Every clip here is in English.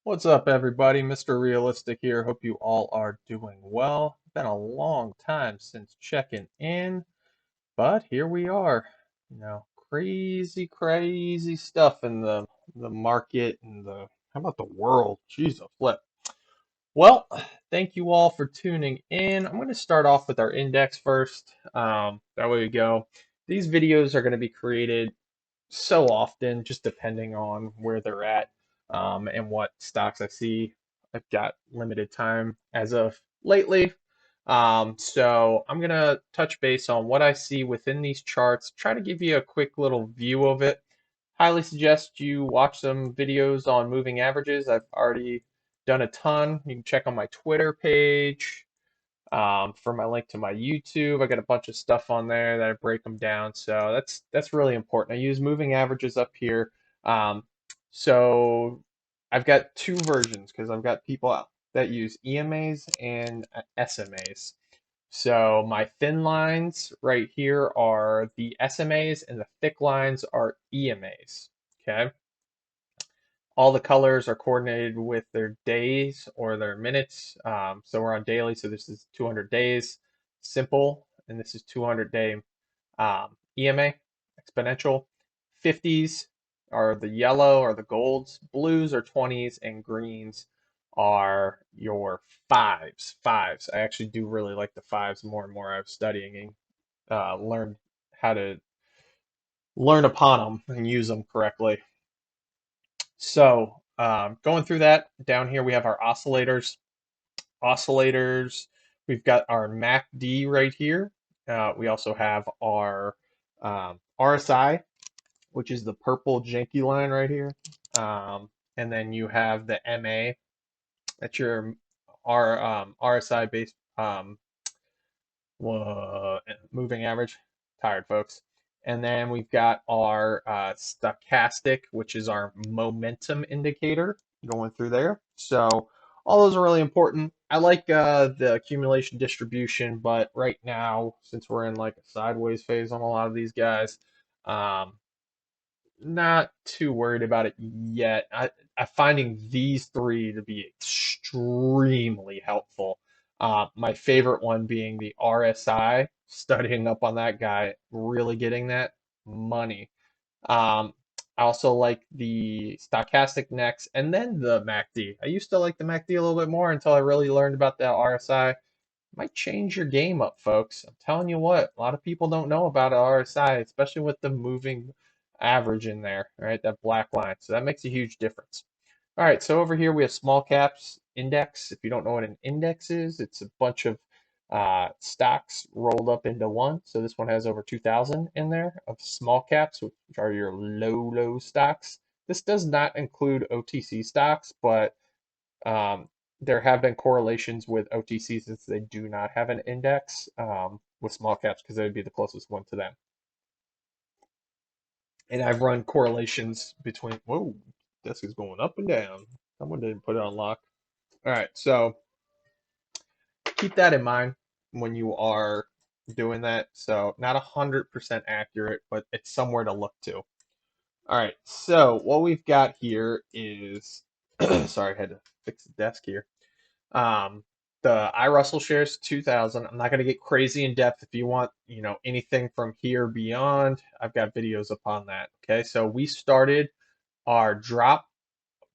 What's up, everybody? Mr. Realistic here. Hope you all are doing well. Been a long time since checking in, but here we are. Crazy, crazy stuff in the market and the how about the world? Jeez, a flip. Well, thank you all for tuning in. I'm going to start off with our index first. That way we go. These videos are going to be created so often, just depending on where they're at and what stocks I see. I've got limited time as of lately. So I'm going to touch base on what I see within these charts, try to give you a quick little view of it. Highly suggest you watch some videos on moving averages. I've already done a ton. You can check on my Twitter page for my link to my YouTube. I got a bunch of stuff on there that I break them down. So that's really important. I use moving averages up here. Um, so I've got two versions because I've got people that use EMAs and SMAs. So my thin lines right here are the SMAs and the thick lines are EMAs. Okay. All the colors are coordinated with their days or their minutes. So we're on daily, so this is 200 days, simple, and this is 200-day EMA, exponential. 50s are the yellow or the golds, blues are 20s, and greens are your fives. Fives. I actually do really like the fives more and more. I'm studying and learned how to learn upon them and use them correctly. So going through that, down here we have our oscillators. Oscillators, we've got our MACD right here. We also have our RSI, which is the purple janky line right here. And then you have the MA, that's your RSI based moving average. Tired, folks. And then we've got our stochastic, which is our momentum indicator going through there. So all those are really important. I like the accumulation distribution, but right now, since we're in like a sideways phase on a lot of these guys, um, not too worried about it yet. I'm finding these three to be extremely helpful. My favorite one being the RSI, studying up on that guy, really getting that money. I also like the stochastic next and then the MACD. I used to like the MACD a little bit more until I really learned about the RSI. Might change your game up, folks. I'm telling you what, a lot of people don't know about RSI, especially with the moving average in there, right? That black line. So that makes a huge difference. All right, so over here we have small caps index. If you don't know what an index is, it's a bunch of stocks rolled up into one. So this one has over 2,000 in there of small caps, which are your low stocks. This does not include OTC stocks, but um, there have been correlations with OTC since they do not have an index with small caps because they would be the closest one to them. And I've run correlations between, whoa, desk is going up and down. Someone didn't put it on lock. All right, so keep that in mind when you are doing that. So not 100% accurate, but it's somewhere to look to. All right, so what we've got here is, sorry, I had to fix the desk here. Um, the iRussell shares 2000. I'm not going to get crazy in depth. If you want, anything from here beyond, I've got videos upon that. Okay, so we started our drop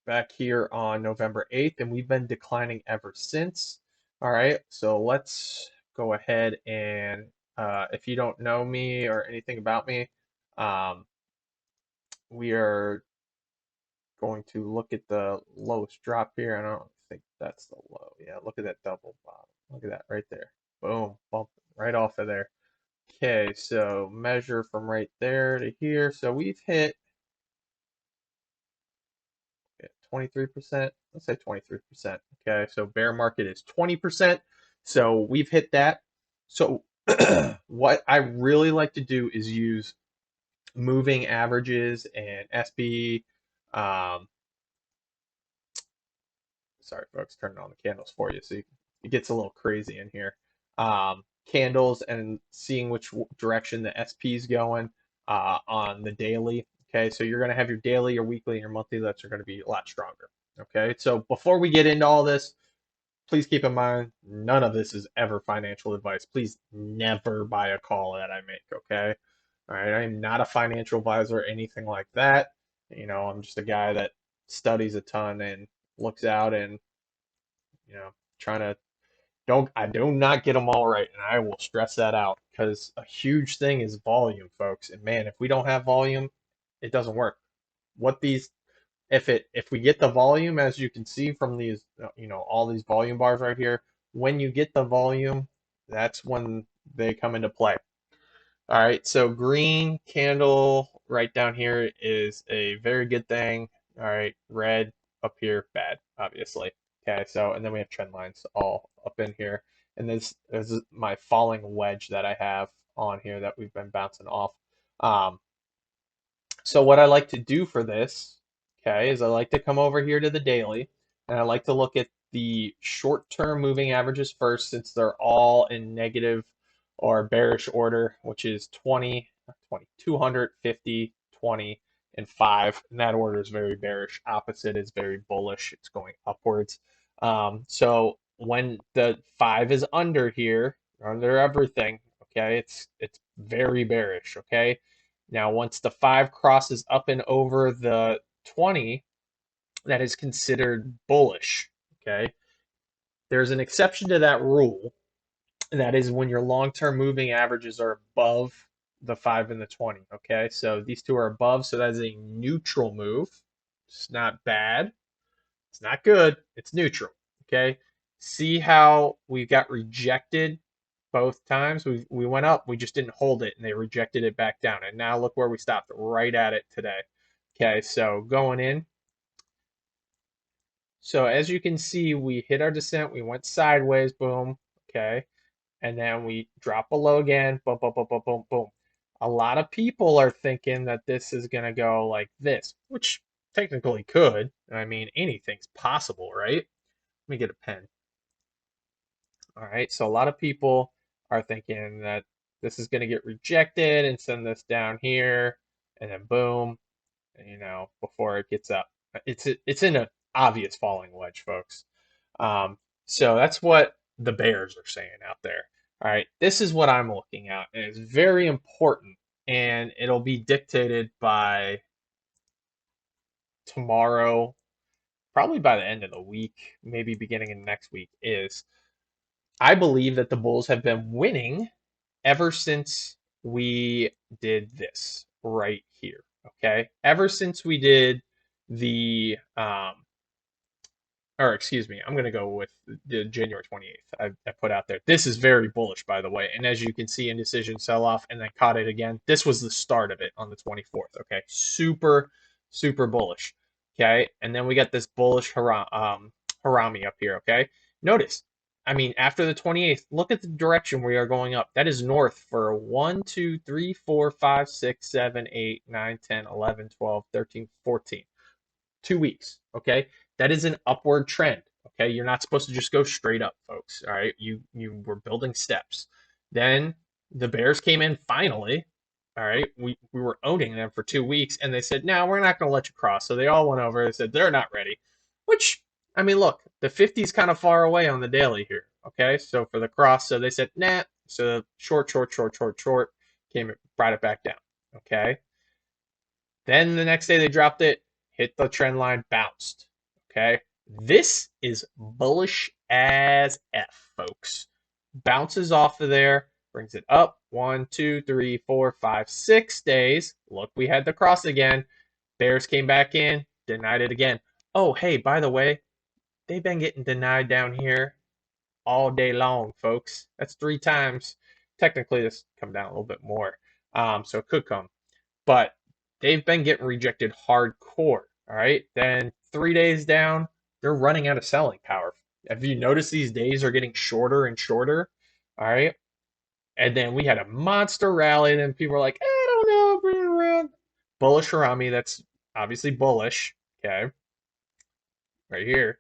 back here on November 8th, and we've been declining ever since. All right, so let's go ahead and if you don't know me or anything about me, um, we are going to look at the lowest drop here. I don't think that's the low. Yeah, look at that double bottom. Look at that right there. Boom, bump right off of there. Okay, so measure from right there to here. So we've hit 23%. Let's say 23%. Okay, so bear market is 20%. So we've hit that. So what I really like to do is use moving averages and SB. Um, Sorry, folks, turning on the candles for you. So it gets a little crazy in here. Candles and seeing which direction the SP is going on the daily. Okay, so you're going to have your daily, your weekly, and your monthly. That's are going to be a lot stronger. Okay, so before we get into all this, please keep in mind none of this is ever financial advice. Please never buy a call that I make. Okay, all right, I am not a financial advisor or anything like that. I'm just a guy that studies a ton and looks out and trying to don't I do not get them all right, and I will stress that out because a huge thing is volume, folks. And man, if we don't have volume, it doesn't work. What these if we get the volume, as you can see from these, all these volume bars right here, when you get the volume, that's when they come into play. All right, so green candle right down here is a very good thing. All right, red up here, bad, obviously. Okay, so and then we have trend lines all up in here. And this is my falling wedge that I have on here that we've been bouncing off. Um, so what I like to do for this, okay, is I like to come over here to the daily, and I like to look at the short-term moving averages first, since they're all in negative or bearish order, which is 20, 20, 250, 20, and 5. And that order is very bearish. Opposite is very bullish. It's going upwards. So when the 5 is under here, under everything, okay, it's very bearish, okay? Now, once the 5 crosses up and over the 20, that is considered bullish. Okay. There's an exception to that rule. And that is when your long-term moving averages are above the 5 and the 20. Okay. So these two are above. So that is a neutral move. It's not bad. It's not good. It's neutral. Okay. See how we got rejected both times? We went up, we just didn't hold it, and they rejected it back down. And now look where we stopped, right at it today. Okay, so going in. So as you can see, we hit our descent, we went sideways, boom, okay, and then we drop below again, boom, boom, boom, boom, boom, boom. A lot of people are thinking that this is gonna go like this, which technically could. I mean, anything's possible, right? Let me get a pen. All right, so a lot of people are thinking that this is going to get rejected and send this down here, and then boom, before it gets up. It's in an obvious falling wedge, folks. So that's what the bears are saying out there. All right, this is what I'm looking at, and it's very important, and it'll be dictated by tomorrow, probably by the end of the week, maybe beginning of next week, is I believe that the Bulls have been winning ever since we did this right here. Okay. Ever since we did the or excuse me, I'm going to go with the January 28th. I put out there. This is very bullish, by the way. And as you can see, indecision sell off and then caught it again. This was the start of it on the 24th. Okay. Super, super bullish. Okay. And then we got this bullish harami up here. Okay. Notice, I mean, after the 28th, look at the direction we are going up. That is north for 1, 2, 3, 4, 5, 6, 7, 8, 9, 10, 11, 12, 13, 14. 2 weeks. Okay. That is an upward trend. Okay. You're not supposed to just go straight up, folks. All right. You were building steps. Then the Bears came in finally. All right. We were owning them for 2 weeks and they said, no, we're not going to let you cross. So they all went over. They said they're not ready, which, I mean, look, the 50 is kind of far away on the daily here. Okay. So for the cross, so they said, nah. So short, came, brought it back down. Okay. Then the next day they dropped it, hit the trend line, bounced. Okay. This is bullish as F, folks. Bounces off of there, brings it up 1, 2, 3, 4, 5, 6 days. Look, we had the cross again. Bears came back in, denied it again. Oh, hey, by the way, they've been getting denied down here all day long, folks. That's 3 times. Technically, this come down a little bit more. So it could come. But they've been getting rejected hardcore. All right. Then 3 days down, they're running out of selling power. Have you noticed these days are getting shorter and shorter? All right. And then we had a monster rally. Then people were like, I don't know, bring it around. Bullish Harami. That's obviously bullish. Okay. Right here.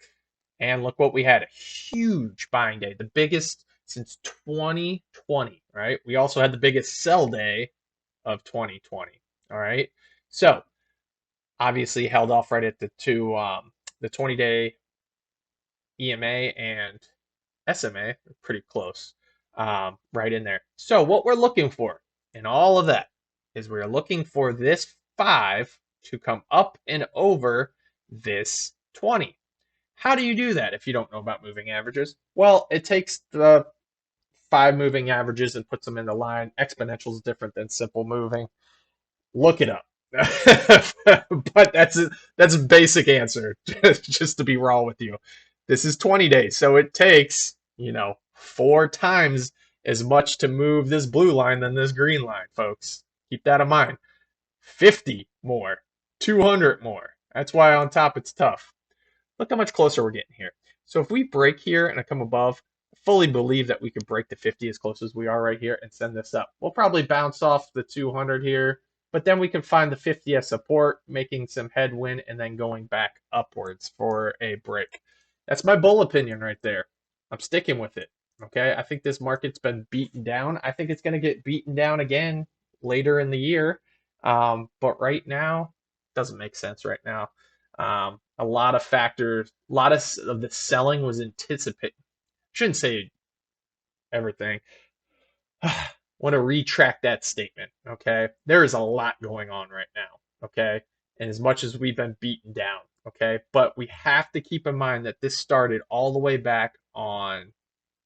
And look what we had, a huge buying day, the biggest since 2020. Right. We also had the biggest sell day of 2020. All right. So obviously held off right at the the 20-day EMA and SMA are pretty close, right in there. So what we're looking for in all of that is we're looking for this 5 to come up and over this 20. How do you do that if you don't know about moving averages? Well, it takes the 5 moving averages and puts them in the line. Exponential is different than simple moving. Look it up. But that's a basic answer, just to be raw with you. This is 20 days, so it takes, 4 times as much to move this blue line than this green line, folks. Keep that in mind. 50 more, 200 more. That's why on top it's tough. Look how much closer we're getting here. So if we break here and I come above, I fully believe that we could break the 50 as close as we are right here and send this up. We'll probably bounce off the 200 here, but then we can find the 50 as support, making some headwind and then going back upwards for a break. That's my bull opinion right there. I'm sticking with it. Okay, I think this market's been beaten down. I think it's going to get beaten down again later in the year. But right now, doesn't make sense right now. A lot of factors, a lot of the selling was anticipated. Shouldn't say everything. I want to retract that statement. Okay, there is a lot going on right now. Okay, and as much as we've been beaten down. Okay, but we have to keep in mind that this started all the way back on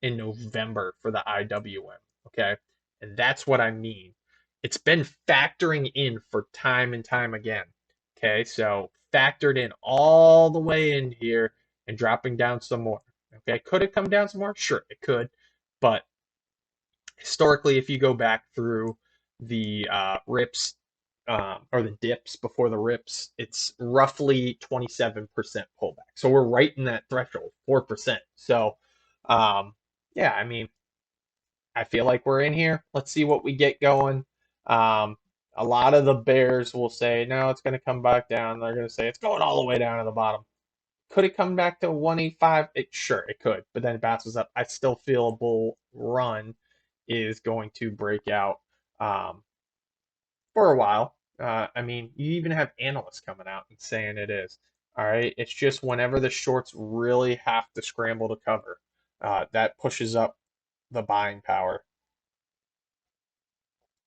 in November for the IWM. Okay, and that's what I mean. It's been factoring in for time and time again. Okay, so factored in all the way in here and dropping down some more. Okay, could it come down some more? Sure, it could. But historically, if you go back through the rips or the dips before the rips, it's roughly 27% pullback. So we're right in that threshold, 4%. So, yeah, I mean, I feel like we're in here. Let's see what we get going. Um, a lot of the bears will say, no, it's going to come back down. They're going to say it's going all the way down to the bottom. Could it come back to 185? Sure, it could, but then it bounces up. I still feel a bull run is going to break out for a while. I mean, you even have analysts coming out and saying it is. All right. It's just whenever the shorts really have to scramble to cover, that pushes up the buying power.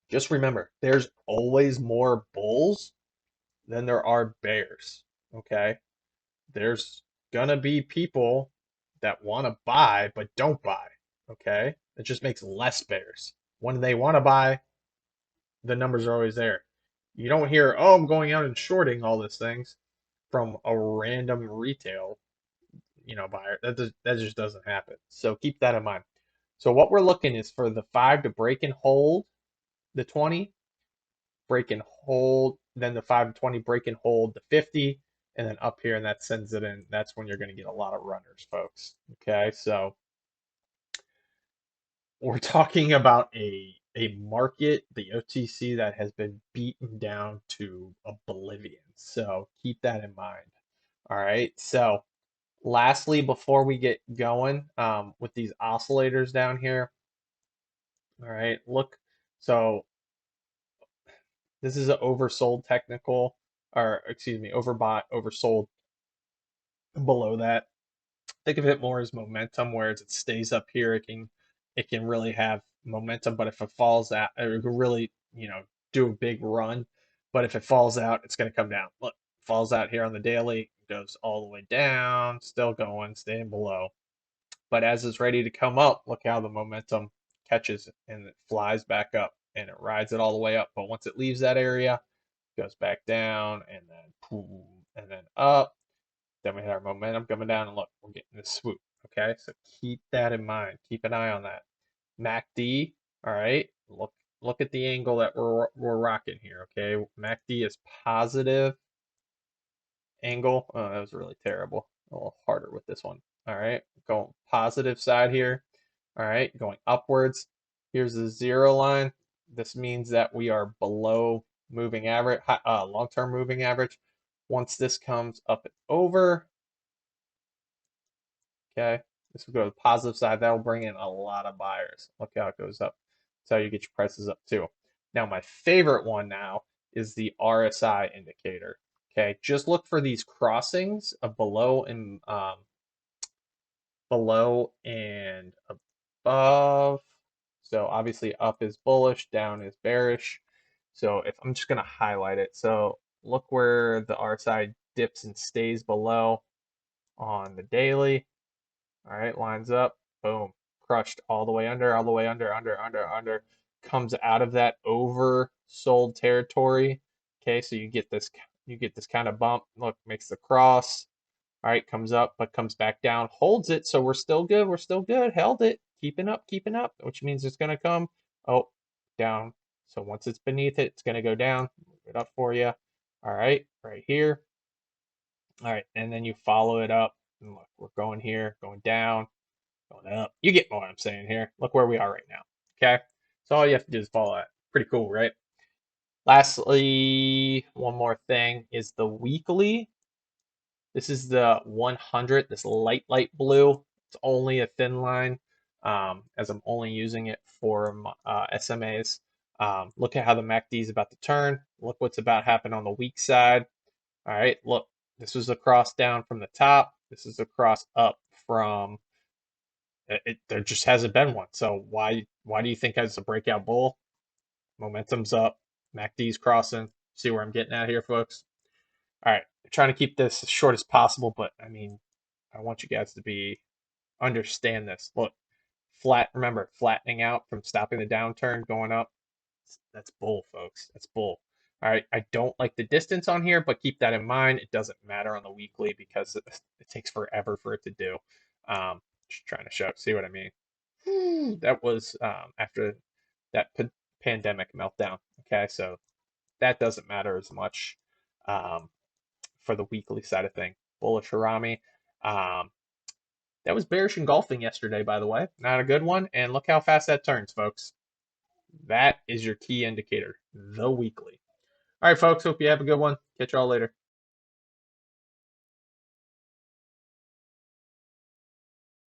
Just remember, there's always more bulls than there are bears. Okay. There's going to be people that want to buy but don't buy. Okay. It just makes less bears. When they want to buy, the numbers are always there. You don't hear, oh, I'm going out and shorting all these things from a random retail, buyer. That just doesn't happen. So keep that in mind. So what we're looking is for the 5 to break and hold the 20, break and hold, then the 5 to 20 break and hold the 50, and then up here, and that sends it in. That's when you're going to get a lot of runners, folks. Okay, so we're talking about a market, the OTC, that has been beaten down to oblivion. So keep that in mind. All right. So lastly, before we get going with these oscillators down here, all right, look. So this is an oversold technical, or excuse me, overbought, oversold below that. Think of it more as momentum, whereas it stays up here, it can really have momentum, but if it falls out, it can really, do a big run. But if it falls out, it's going to come down. Look, falls out here on the daily, goes all the way down, still going, staying below. But as it's ready to come up, look how the momentum catches and it flies back up and it rides it all the way up. But once it leaves that area, it goes back down and then boom, and then up. Then we have our momentum coming down, and look, we're getting this swoop. Okay, so keep that in mind. Keep an eye on that. MACD, all right. Look at the angle that we're rocking here. Okay, MACD is positive angle. Oh, that was really terrible. A little harder with this one. All right, going positive side here. All right, going upwards. Here's the 0 line. This means that we are below moving average, long-term moving average. Once this comes up and over, okay, this will go to the positive side. That will bring in a lot of buyers. Look how it goes up. That's how you get your prices up too. Now, my favorite one now is the RSI indicator. Okay, just look for these crossings of below and above. So obviously up is bullish, down is bearish. So if I'm just going to highlight it. So look where the RSI dips and stays below on the daily. All right, lines up, boom, crushed all the way under, all the way under, comes out of that oversold territory. Okay, so you get this kind of bump. Look, makes the cross. All right, comes up, but comes back down, holds it. So we're still good. We're still good. Held it, keeping up, which means it's gonna come. Oh, down. So once it's beneath it, it's gonna go down. Move it up for you. All right here. All right, and then you follow it up. And look, we're going here, going down, going up. You get what I'm saying here. Look where we are right now. Okay, so all you have to do is follow that. Pretty cool, right? Lastly, one more thing is the weekly. This is the 100, this light blue. It's only a thin line, as I'm only using it for SMAs. Look at how the MACD is about to turn. Look what's about to happen on the weak side. All right, look, this was a cross down from the top. This is a cross up from there just hasn't been one. So why do you think it's a breakout bull? Momentum's up. MACD's crossing. See where I'm getting at here, folks? All right, I'm trying to keep this as short as possible, but I mean, I want you guys to understand this. Look, remember, flattening out from stopping the downturn, going up. That's bull, folks. That's bull. All right, I don't like the distance on here, but keep that in mind. It doesn't matter on the weekly because it takes forever for it to do. Just trying to show, see what I mean? That was after that pandemic meltdown. Okay, so that doesn't matter as much for the weekly side of thing. Bullish Harami. Um, that was bearish engulfing yesterday, by the way. Not a good one. And look how fast that turns, folks. That is your key indicator, the weekly. All right, folks. Hope you have a good one. Catch y'all later.